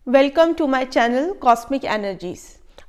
Welcome to my channel cosmic energies.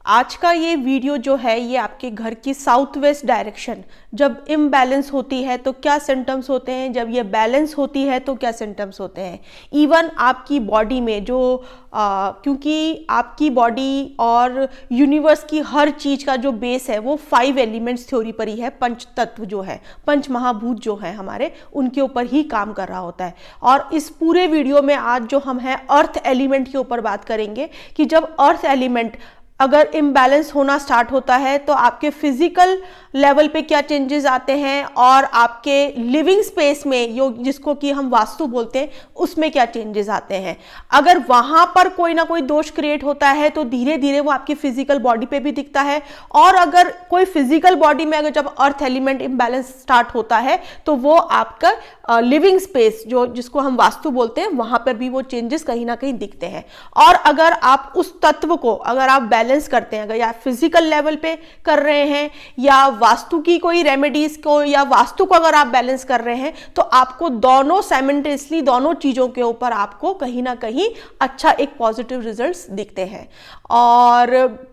आज का ये वीडियो जो है ये आपके घर की साउथ वेस्ट डायरेक्शन जब इम्बैलेंस होती है तो क्या सिम्टम्स होते हैं, जब ये बैलेंस होती है तो क्या सिम्टम्स होते हैं। इवन आपकी बॉडी में जो क्योंकि आपकी बॉडी और यूनिवर्स की हर चीज़ का जो बेस है वो 5 एलिमेंट्स थ्योरी पर ही है। पंच तत्व जो है, पंच महाभूत जो है हमारे, उनके ऊपर ही काम कर रहा होता है। और इस पूरे वीडियो में आज जो हम हैं अर्थ एलिमेंट के ऊपर बात करेंगे कि जब अर्थ एलिमेंट अगर इम्बैलेंस होना स्टार्ट होता है तो आपके फिजिकल लेवल पे क्या चेंजेस आते हैं और आपके लिविंग स्पेस में जो जिसको कि हम वास्तु बोलते हैं उसमें क्या चेंजेस आते हैं। अगर वहां पर कोई ना कोई दोष क्रिएट होता है तो धीरे धीरे वो आपकी फिजिकल बॉडी पे भी दिखता है। और अगर कोई फिजिकल बॉडी में अगर जब अर्थ एलिमेंट इम्बैलेंस स्टार्ट होता है तो वो आपका लिविंग स्पेस जो जिसको हम वास्तु बोलते हैं वहां पर भी वो चेंजेस कहीं ना कहीं दिखते हैं। और अगर आप उस तत्व को अगर आप बैलेंस करते हैं, अगर या फिजिकल लेवल पे कर रहे हैं या वास्तु की कोई रेमेडीज को या वास्तु को अगर आप बैलेंस कर रहे हैं तो आपको दोनों साइमल्टेनियसली दोनों चीजों के ऊपर आपको कहीं ना कहीं अच्छा एक पॉजिटिव रिजल्ट्स दिखते हैं। और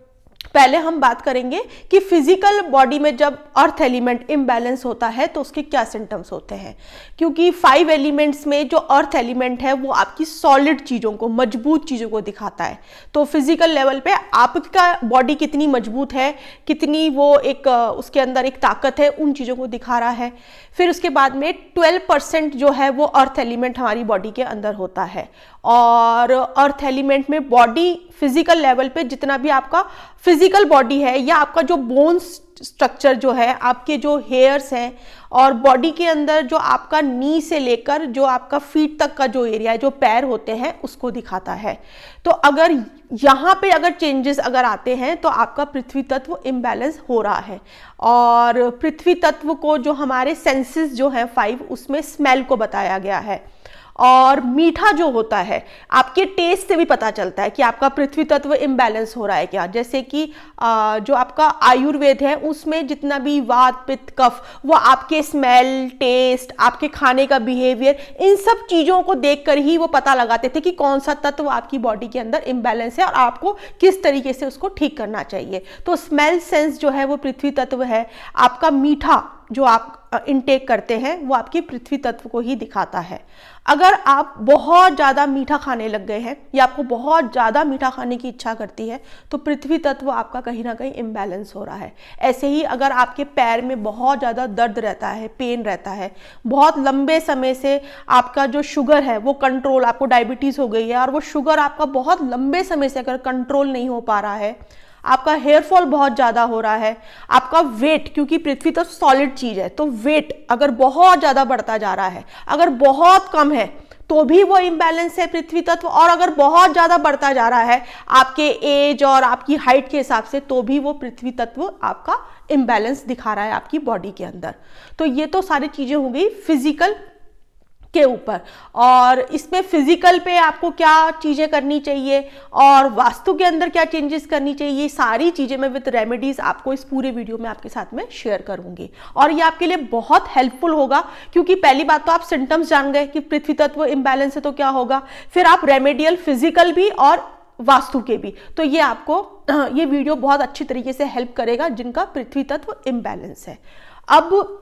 पहले हम बात करेंगे कि फिजिकल बॉडी में जब अर्थ एलिमेंट इम्बैलेंस होता है तो उसके क्या सिम्टम्स होते हैं। क्योंकि 5 एलिमेंट्स में जो अर्थ एलिमेंट है वो आपकी सॉलिड चीज़ों को, मजबूत चीज़ों को दिखाता है। तो फिजिकल लेवल पे आपका बॉडी कितनी मजबूत है, कितनी वो एक उसके अंदर एक ताकत है, उन चीज़ों को दिखा रहा है। फिर उसके बाद में 12% जो है वो अर्थ एलिमेंट हमारी बॉडी के अंदर होता है। और अर्थ एलिमेंट में बॉडी फिजिकल लेवल पे जितना भी आपका फिजिकल बॉडी है या आपका जो बोन्स स्ट्रक्चर जो है, आपके जो हेयर्स हैं और बॉडी के अंदर जो आपका नी से लेकर जो आपका फीट तक का जो एरिया है, जो पैर होते हैं, उसको दिखाता है। तो अगर यहाँ पे अगर चेंजेस अगर आते हैं तो आपका पृथ्वी तत्व इम्बैलेंस हो रहा है। और पृथ्वी तत्व को जो हमारे सेंसेस जो हैं 5, उसमें स्मेल को बताया गया है। और मीठा जो होता है आपके टेस्ट से भी पता चलता है कि आपका पृथ्वी तत्व इम्बैलेंस हो रहा है क्या। जैसे कि जो आपका आयुर्वेद है उसमें जितना भी वात पित्त कफ, वो आपके स्मेल, टेस्ट, आपके खाने का बिहेवियर, इन सब चीज़ों को देखकर ही वो पता लगाते थे कि कौन सा तत्व आपकी बॉडी के अंदर इम्बैलेंस है और आपको किस तरीके से उसको ठीक करना चाहिए। तो स्मेल सेंस जो है वो पृथ्वी तत्व है। आपका मीठा जो आप इनटेक करते हैं वो आपके पृथ्वी तत्व को ही दिखाता है। अगर आप बहुत ज़्यादा मीठा खाने लग गए हैं या आपको बहुत ज़्यादा मीठा खाने की इच्छा करती है तो पृथ्वी तत्व आपका कहीं ना कहीं इम्बैलेंस हो रहा है। ऐसे ही अगर आपके पैर में बहुत ज़्यादा दर्द रहता है, पेन रहता है, बहुत लंबे समय से आपका जो शुगर है वो कंट्रोल, आपको डायबिटीज़ हो गई है और वो शुगर आपका बहुत लंबे समय से अगर कंट्रोल नहीं हो पा रहा है, आपका हेयर फॉल बहुत ज़्यादा हो रहा है, आपका वेट, क्योंकि पृथ्वी तो सॉलिड चीज़ है, तो वेट अगर बहुत ज़्यादा बढ़ता जा रहा है, अगर बहुत कम है तो भी वो इम्बैलेंस है पृथ्वी तत्व, और अगर बहुत ज़्यादा बढ़ता जा रहा है आपके एज और आपकी हाइट के हिसाब से तो भी वो पृथ्वी तत्व आपका इम्बैलेंस दिखा रहा है आपकी बॉडी के अंदर। तो ये तो सारी चीज़ें हो गई फिजिकल के ऊपर। और इसमें फिजिकल पे आपको क्या चीजें करनी चाहिए और वास्तु के अंदर क्या चेंजेस करनी चाहिए, ये सारी चीजें मैं विद रेमेडीज आपको इस पूरे वीडियो में आपके साथ में शेयर करूंगी। और ये आपके लिए बहुत हेल्पफुल होगा क्योंकि पहली बात तो आप सिम्टम्स जान गए कि पृथ्वी तत्व इम्बैलेंस है तो क्या होगा, फिर आप रेमेडियल फिजिकल भी और वास्तु के भी। तो ये आपको ये वीडियो बहुत अच्छी तरीके से हेल्प करेगा जिनका पृथ्वी तत्व इम्बैलेंस है। अब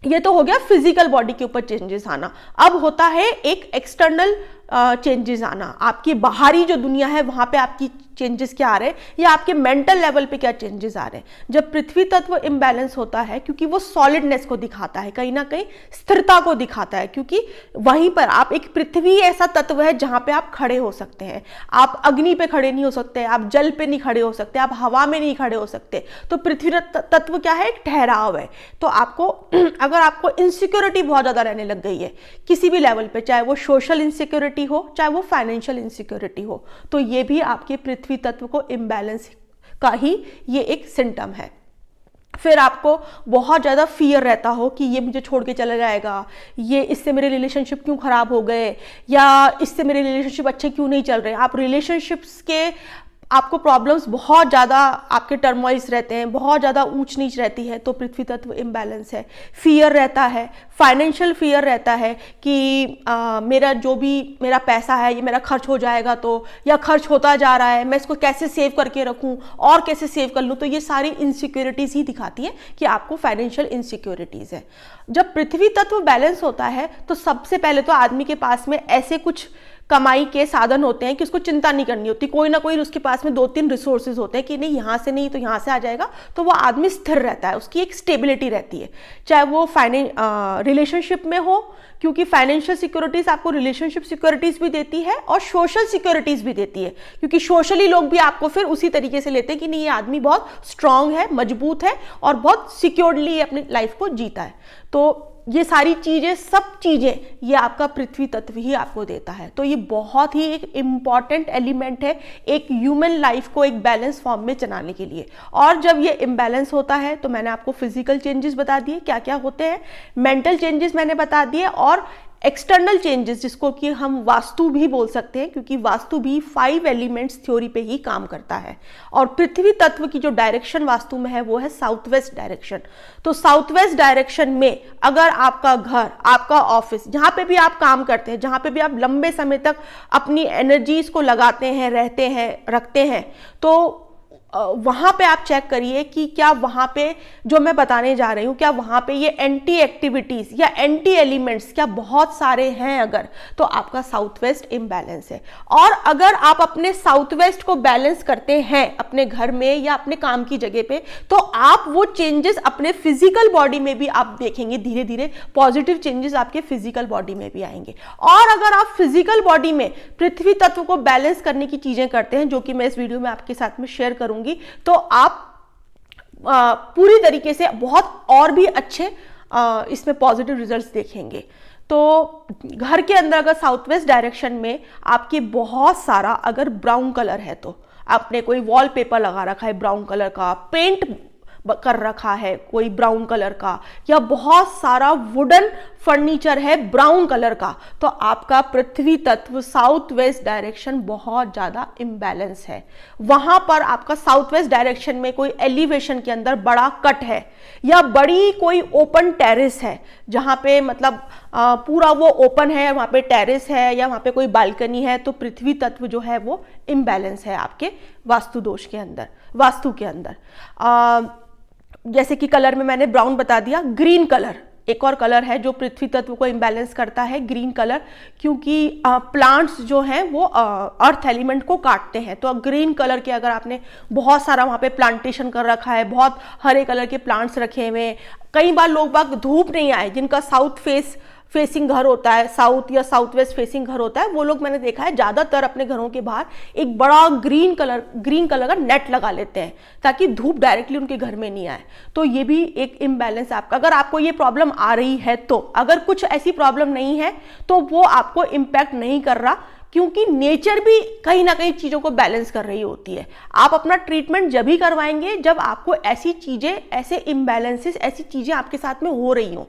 ये तो हो गया फिजिकल बॉडी के ऊपर चेंजेस आना। अब होता है एक एक्सटर्नल चेंजेस आना, आपकी बाहरी जो दुनिया है वहां पे आपकी चेंजेस क्या आ रहे हैं या आपके मेंटल लेवल पे क्या चेंजेस आ रहे हैं। जब पृथ्वी तत्व इम्बैलेंस होता है क्योंकि वो सॉलिडनेस को दिखाता है, कहीं ना कहीं स्थिरता को दिखाता है, क्योंकि वहीं पर आप एक पृथ्वी ऐसा तत्व है जहां पे आप खड़े हो सकते हैं। आप अग्नि पे खड़े नहीं हो सकते, आप जल पे नहीं खड़े हो सकते, आप हवा में नहीं खड़े हो सकते। तो पृथ्वी तत्व क्या है, एक ठहराव है। तो आपको अगर आपको इनसिक्योरिटी बहुत ज्यादा रहने लग गई है किसी भी लेवल पे, चाहे वो सोशल इनसिक्योरिटी हो चाहे वो फाइनेंशियल इनसिक्योरिटी हो, तो ये भी आपके पृथ्वी तत्व को इम्बैलेंस का ही ये एक सिम्टम है। फिर आपको बहुत ज़्यादा फियर रहता हो कि ये मुझे छोड़ के चला जाएगा, ये इससे मेरे रिलेशनशिप क्यों खराब हो गए, या इससे मेरे रिलेशनशिप अच्छे क्यों नहीं चल रहे। आप रिलेशनशिप्स के आपको प्रॉब्लम्स बहुत ज़्यादा, आपके टर्मोइल्स रहते हैं, बहुत ज़्यादा ऊंच नीच रहती है, तो पृथ्वी तत्व इम्बैलेंस है। फियर रहता है, फाइनेंशियल फियर रहता है कि मेरा जो भी मेरा पैसा है ये मेरा खर्च हो जाएगा, तो या खर्च होता जा रहा है, मैं इसको कैसे सेव करके रखूं और कैसे सेव कर लूं। तो ये सारी इनसिक्योरिटीज ही दिखाती है कि आपको फाइनेंशियल इनसिक्योरिटीज है। जब पृथ्वी तत्व बैलेंस होता है तो सबसे पहले तो आदमी के पास में ऐसे कुछ कमाई के साधन होते हैं कि उसको चिंता नहीं करनी होती। कोई ना कोई उसके पास में 2-3 रिसोर्सेज होते हैं कि नहीं यहाँ से नहीं तो यहाँ से आ जाएगा, तो वो आदमी स्थिर रहता है, उसकी एक स्टेबिलिटी रहती है। चाहे वो रिलेशनशिप में हो, क्योंकि फाइनेंशियल सिक्योरिटीज आपको रिलेशनशिप सिक्योरिटीज भी देती है और सोशल सिक्योरिटीज भी देती है, क्योंकि सोशली लोग भी आपको फिर उसी तरीके से लेते हैं कि नहीं ये आदमी बहुत स्ट्रांग है, मजबूत है और बहुत सिक्योरली अपनी लाइफ को जीता है। तो ये सारी चीजें, सब चीजें ये आपका पृथ्वी तत्व ही आपको देता है। तो ये बहुत ही एक इम्पॉर्टेंट एलिमेंट है एक ह्यूमन लाइफ को एक बैलेंस फॉर्म में चलाने के लिए। और जब ये इम्बैलेंस होता है तो मैंने आपको फिजिकल चेंजेस बता दिए क्या क्या होते हैं, मेंटल चेंजेस मैंने बता दिए, और एक्सटर्नल चेंजेस जिसको कि हम वास्तु भी बोल सकते हैं, क्योंकि वास्तु भी 5 एलिमेंट्स थ्योरी पे ही काम करता है। और पृथ्वी तत्व की जो डायरेक्शन वास्तु में है वो है साउथ वेस्ट डायरेक्शन। तो साउथ वेस्ट डायरेक्शन में अगर आपका घर, आपका ऑफिस, जहां पे भी आप काम करते हैं, जहां पे भी आप लंबे समय तक अपनी एनर्जीज को लगाते हैं, रहते हैं, रखते हैं, तो वहां पे आप चेक करिए कि क्या वहां पे जो मैं बताने जा रही हूं, क्या वहां पे ये एंटी एक्टिविटीज या एंटी एलिमेंट्स क्या बहुत सारे हैं, अगर तो आपका साउथ वेस्ट इम्बैलेंस है। और अगर आप अपने साउथ वेस्ट को बैलेंस करते हैं अपने घर में या अपने काम की जगह पे, तो आप वो चेंजेस अपने फिजिकल बॉडी में भी आप देखेंगे, धीरे धीरे पॉजिटिव चेंजेस आपके फिजिकल बॉडी में भी आएंगे। और अगर आप फिजिकल बॉडी में पृथ्वी तत्व को बैलेंस करने की चीजें करते हैं, जो कि मैं इस वीडियो में आपके साथ में शेयर करूंगी, तो आप पूरी तरीके से बहुत और भी अच्छे इसमें पॉजिटिव रिजल्ट्स देखेंगे। तो घर के अंदर अगर साउथ वेस्ट डायरेक्शन में आपके बहुत सारा अगर ब्राउन कलर है, तो आपने कोई वॉलपेपर लगा रखा है ब्राउन कलर का, पेंट कर रखा है कोई ब्राउन कलर का, या बहुत सारा वुडन फर्नीचर है ब्राउन कलर का, तो आपका पृथ्वी तत्व साउथ वेस्ट डायरेक्शन बहुत ज्यादा इम्बैलेंस है। वहां पर आपका साउथ वेस्ट डायरेक्शन में कोई एलिवेशन के अंदर बड़ा कट है या बड़ी कोई ओपन टेरेस है, जहां पे मतलब पूरा वो ओपन है, वहां पे टेरेस है या वहां पे कोई बालकनी है, तो पृथ्वी तत्व जो है वो इम्बैलेंस है आपके वास्तु दोष के अंदर, वास्तु के अंदर। जैसे कि कलर में मैंने ब्राउन बता दिया, ग्रीन कलर एक और कलर है जो पृथ्वी तत्व को इम्बैलेंस करता है, ग्रीन कलर, क्योंकि प्लांट्स जो हैं वो अर्थ एलिमेंट को काटते हैं। तो ग्रीन कलर के अगर आपने बहुत सारा वहाँ पे प्लांटेशन कर रखा है, बहुत हरे कलर के प्लांट्स रखे हुए, कई बार लोग बाग धूप नहीं आए, जिनका साउथ फेसिंग घर होता है, साउथ या साउथ वेस्ट फेसिंग घर होता है, वो लोग मैंने देखा है ज्यादातर अपने घरों के बाहर एक बड़ा ग्रीन कलर का नेट लगा लेते हैं ताकि धूप डायरेक्टली उनके घर में नहीं आए। तो ये भी एक इम्बैलेंस आपका, अगर आपको ये प्रॉब्लम आ रही है, तो अगर कुछ ऐसी प्रॉब्लम नहीं है तो वो आपको इम्पैक्ट नहीं कर रहा, क्योंकि नेचर भी कहीं ना कहीं चीजों को बैलेंस कर रही होती है। आप अपना ट्रीटमेंट जब ही करवाएंगे जब आपको ऐसी चीजें, ऐसे इम्बैलेंसेस, ऐसी चीजें आपके साथ में हो रही हो।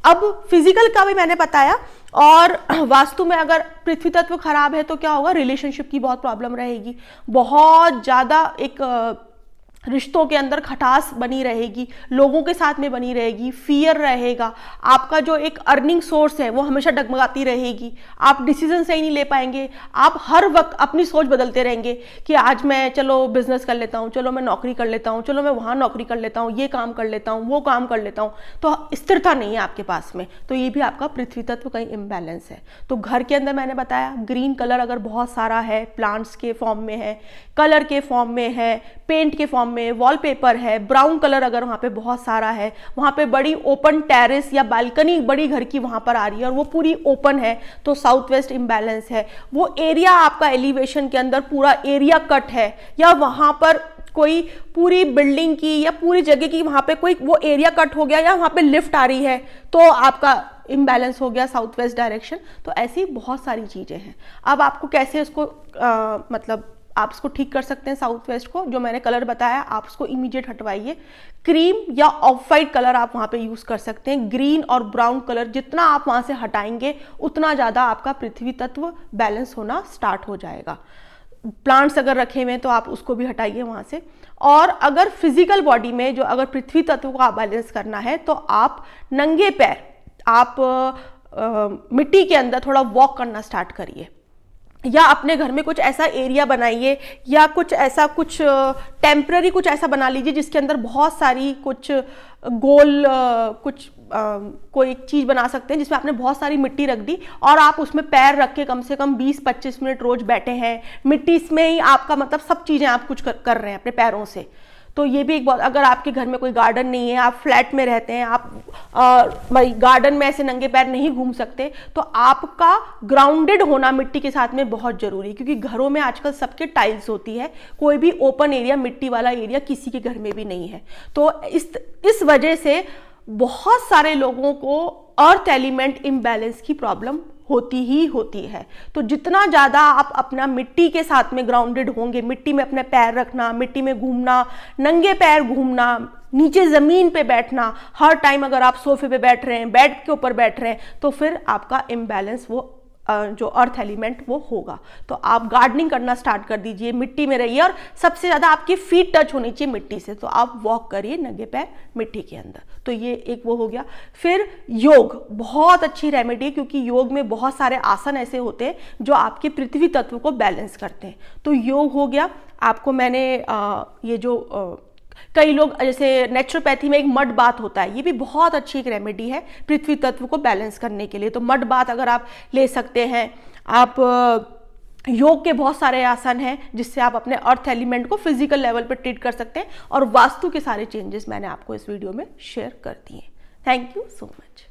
अब फिजिकल का भी मैंने बताया, और वास्तु में अगर पृथ्वी तत्व खराब है तो क्या होगा, रिलेशनशिप की बहुत प्रॉब्लम रहेगी, बहुत ज्यादा एक रिश्तों के अंदर खटास बनी रहेगी, लोगों के साथ में बनी रहेगी, फियर रहेगा, आपका जो एक अर्निंग सोर्स है वो हमेशा डगमगाती रहेगी, आप डिसीजन सही नहीं ले पाएंगे, आप हर वक्त अपनी सोच बदलते रहेंगे कि आज मैं चलो बिजनेस कर लेता हूँ, चलो मैं नौकरी कर लेता हूँ, चलो मैं वहाँ नौकरी कर लेता हूँ, ये काम कर लेता हूँ, वो काम कर लेता हूँ, तो स्थिरता नहीं है आपके पास में। तो ये भी आपका पृथ्वी तत्व कहीं इम्बैलेंस है। तो घर के अंदर मैंने बताया ग्रीन कलर अगर बहुत सारा है, प्लांट्स के फॉर्म में है, कलर के फॉर्म में है, पेंट के फॉर्म में, वॉलपेपर है, ब्राउन कलर अगर वहां पे बहुत सारा है, वहां पे बड़ी ओपन टेरेस या बालकनी बड़ी घर की वहां पर आ रही है और वो पूरी ओपन है, तो साउथ वेस्ट इम्बैलेंस है। वो एरिया आपका एलिवेशन के अंदर पूरा एरिया कट है, या वहां पर कोई पूरी बिल्डिंग की या पूरी जगह की वहां पे कोई वो एरिया कट हो गया, या वहां पे लिफ्ट आ रही है, तो आपका इम्बैलेंस हो गया साउथ वेस्ट डायरेक्शन। तो ऐसी बहुत सारी चीजें हैं। अब आपको कैसे उसको मतलब आप इसको ठीक कर सकते हैं साउथ वेस्ट को, जो मैंने कलर बताया आप उसको इमीडिएट हटवाइए। क्रीम या ऑफ वाइट कलर आप वहां पे यूज कर सकते हैं। ग्रीन और ब्राउन कलर जितना आप वहां से हटाएंगे उतना ज्यादा आपका पृथ्वी तत्व बैलेंस होना स्टार्ट हो जाएगा। प्लांट्स अगर रखे हुए हैं तो आप उसको भी हटाइए वहाँ से। और अगर फिजिकल बॉडी में जो अगर पृथ्वी तत्व को आप बैलेंस करना है तो आप नंगे पैर आप मिट्टी के अंदर थोड़ा वॉक करना स्टार्ट करिए, या अपने घर में कुछ ऐसा एरिया बनाइए, या कुछ ऐसा कुछ टेम्पररी कुछ ऐसा बना लीजिए जिसके अंदर बहुत सारी कुछ गोल कुछ कोई एक चीज़ बना सकते हैं जिसमें आपने बहुत सारी मिट्टी रख दी और आप उसमें पैर रख के कम से कम 20-25 मिनट रोज बैठे हैं, मिट्टी में ही आपका मतलब सब चीज़ें आप कुछ कर रहे हैं अपने पैरों से। तो ये भी एक बहुत, अगर आपके घर में कोई गार्डन नहीं है, आप फ्लैट में रहते हैं, आप गार्डन में ऐसे नंगे पैर नहीं घूम सकते, तो आपका ग्राउंडेड होना मिट्टी के साथ में बहुत जरूरी है, क्योंकि घरों में आजकल सबके टाइल्स होती है, कोई भी ओपन एरिया मिट्टी वाला एरिया किसी के घर में भी नहीं है। तो इस वजह से बहुत सारे लोगों को अर्थ एलिमेंट इम्बैलेंस की प्रॉब्लम होती ही होती है। तो जितना ज़्यादा आप अपना मिट्टी के साथ में ग्राउंडेड होंगे, मिट्टी में अपने पैर रखना, मिट्टी में घूमना, नंगे पैर घूमना, नीचे ज़मीन पे बैठना, हर टाइम अगर आप सोफे पे बैठ रहे हैं, बेड के ऊपर बैठ रहे हैं, तो फिर आपका इम्बैलेंस वो जो अर्थ एलिमेंट वो होगा। तो आप गार्डनिंग करना स्टार्ट कर दीजिए, मिट्टी में रहिए, और सबसे ज़्यादा आपकी फीट टच होनी चाहिए मिट्टी से, तो आप वॉक करिए नंगे पैर मिट्टी के अंदर। तो ये एक वो हो गया। फिर योग बहुत अच्छी रेमेडी, क्योंकि योग में बहुत सारे आसन ऐसे होते हैं जो आपके पृथ्वी तत्व को बैलेंस करते हैं। तो योग हो गया। आपको मैंने ये जो कई लोग जैसे नेचुरोपैथी में एक मड बाथ होता है, ये भी बहुत अच्छी एक रेमेडी है पृथ्वी तत्व को बैलेंस करने के लिए। तो मड बाथ अगर आप ले सकते हैं। आप योग के बहुत सारे आसन हैं जिससे आप अपने अर्थ एलिमेंट को फिजिकल लेवल पर ट्रीट कर सकते हैं, और वास्तु के सारे चेंजेस मैंने आपको इस वीडियो में शेयर कर दिए। Thank you so much.